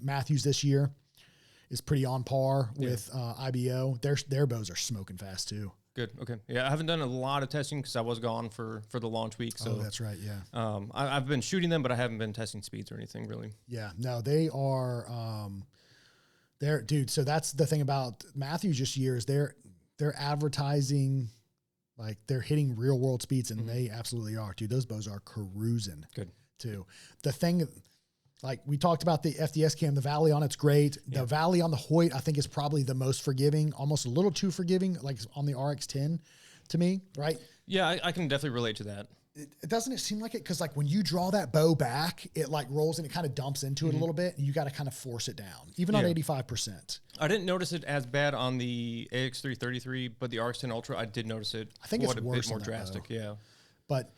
Mathews this year is pretty on par with IBO. Their bows are smoking fast too. Good. Okay. Yeah, I haven't done a lot of testing because I was gone for the launch week. So that's right. Yeah. I've been shooting them, but I haven't been testing speeds or anything really. Yeah. No, they are. They're dude. So that's the thing about Mathews this year is they're advertising like they're hitting real world speeds, and they absolutely are, dude. Those bows are cruising. Good too. The thing. Like we talked about the FDS cam, the Valley on it's great. The Valley on the Hoyt, I think, is probably the most forgiving, almost a little too forgiving, like on the RX10 to me, right? Yeah, I can definitely relate to that. Doesn't it seem like it? Because like when you draw that bow back, it like rolls and it kind of dumps into it a little bit. And you got to kind of force it down, even on 85%. I didn't notice it as bad on the AX333, but the RX10 Ultra, I did notice it. I think it's worse, bit more drastic. bow. Yeah, but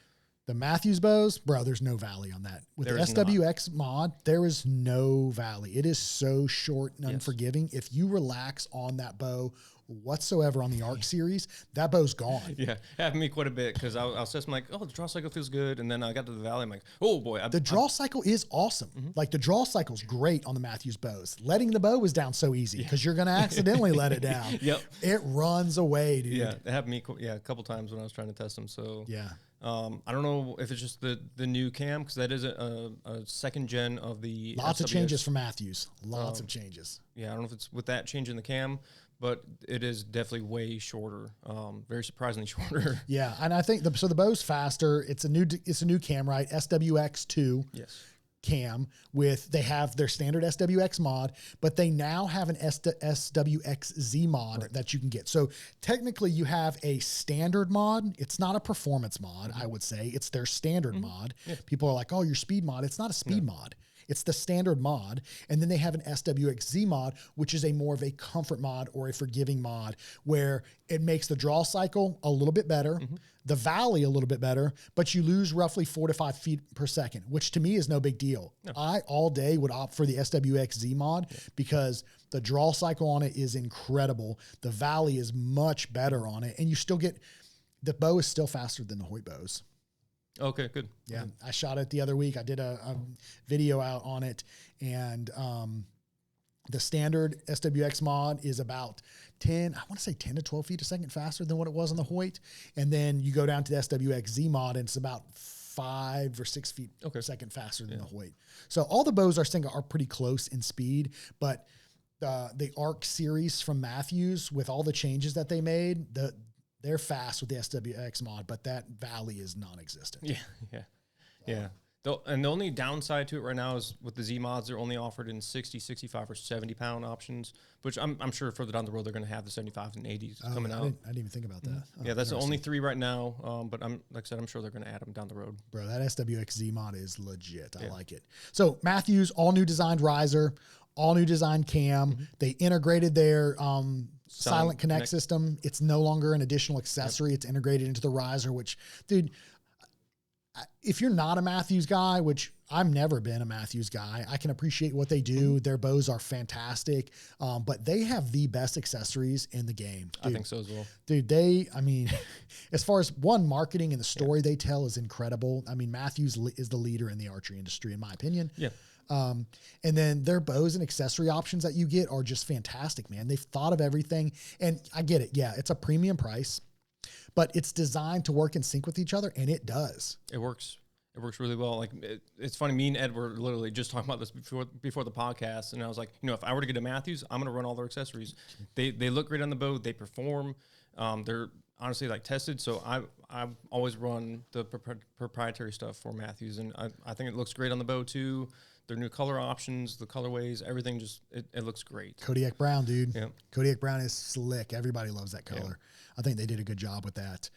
the Mathews bows, bro, there's no Valley on that. With the SWX mod, there is no Valley. It is so short and unforgiving. If you relax on that bow whatsoever on the ARC series, that bow's gone. Yeah, it happened to me quite a bit because I was just like, oh, the draw cycle feels good. And then I got to the Valley, I'm like, oh boy. The draw cycle is awesome. Like the draw cycle's great on the Mathews bows. Letting the bow is down so easy because you're going to accidentally let it down. It runs away, dude. Yeah, it happened to me a couple times when I was trying to test them. So yeah. I don't know if it's just the new cam because that is a second gen of the lots SWX. Of changes for Mathews. Lots of changes. Yeah, I don't know if it's with that change in the cam, but it is definitely way shorter. Very surprisingly shorter. Yeah, and I think so. The bow's faster. It's a new cam, right? SWX2. Yes. Cam with they have their standard SWX mod, but they now have an SWX-Z mod that you can get. So technically you have a standard mod. It's not a performance mod, I would say. It's their standard mod. Yeah. People are like, oh, your speed mod. It's not a speed mod. It's the standard mod. And then they have an SWX-Z mod, which is a more of a comfort mod or a forgiving mod where it makes the draw cycle a little bit better, the Valley a little bit better, but you lose roughly 4 to 5 feet per second, which to me is no big deal. No. I all day would opt for the SWX-Z mod because the draw cycle on it is incredible. The Valley is much better on it. And you still get, the bow is still faster than the Hoyt bows. Okay, good. Yeah, I shot it the other week. I did a video out on it, and the standard SWX mod is about 10 to 12 feet a second faster than what it was on the Hoyt. And then you go down to the SWX-Z mod, and it's about 5 or 6 feet per second faster than the Hoyt. So all the bows are pretty close in speed, but the ARC series from Mathews, with all the changes that they made, they're fast with the SWX mod, but that Valley is non-existent. Yeah. And the only downside to it right now is with the Z mods, they're only offered in 60, 65, or 70 pound options, which I'm sure further down the road they're going to have the 75s and 80s coming out. I didn't even think about that. Yeah, that's the only 3 right now. But like I said, I'm sure they're going to add them down the road. Bro, that SWX-Z mod is legit. I like it. So Mathews, all new designed riser, all new designed cam. They integrated their silent connect system. It's no longer an additional accessory. It's integrated into the riser, which, dude, if you're not a Mathews guy, which I've never been a Mathews guy, I can appreciate what they do. Their bows are fantastic, but they have the best accessories in the game. Dude, I think so as well. Dude, as far as marketing and the story they tell is incredible. I mean, Mathews is the leader in the archery industry, in my opinion. Yeah. And then their bows and accessory options that you get are just fantastic, man. They've thought of everything, and I get it. Yeah, it's a premium price, but it's designed to work in sync with each other, and it does. It works. It works really well. Like it's funny. Me and Ed were literally just talking about this before the podcast, and I was like, if I were to get a Mathews, I'm going to run all their accessories. They look great on the bow. They perform. They're honestly like tested. So I've always run the proprietary stuff for Mathews, and I think it looks great on the bow too. Their new color options, the colorways, everything it looks great. Kodiak Brown, dude. Yeah. Kodiak Brown is slick. Everybody loves that color. Yeah. I think they did a good job with that.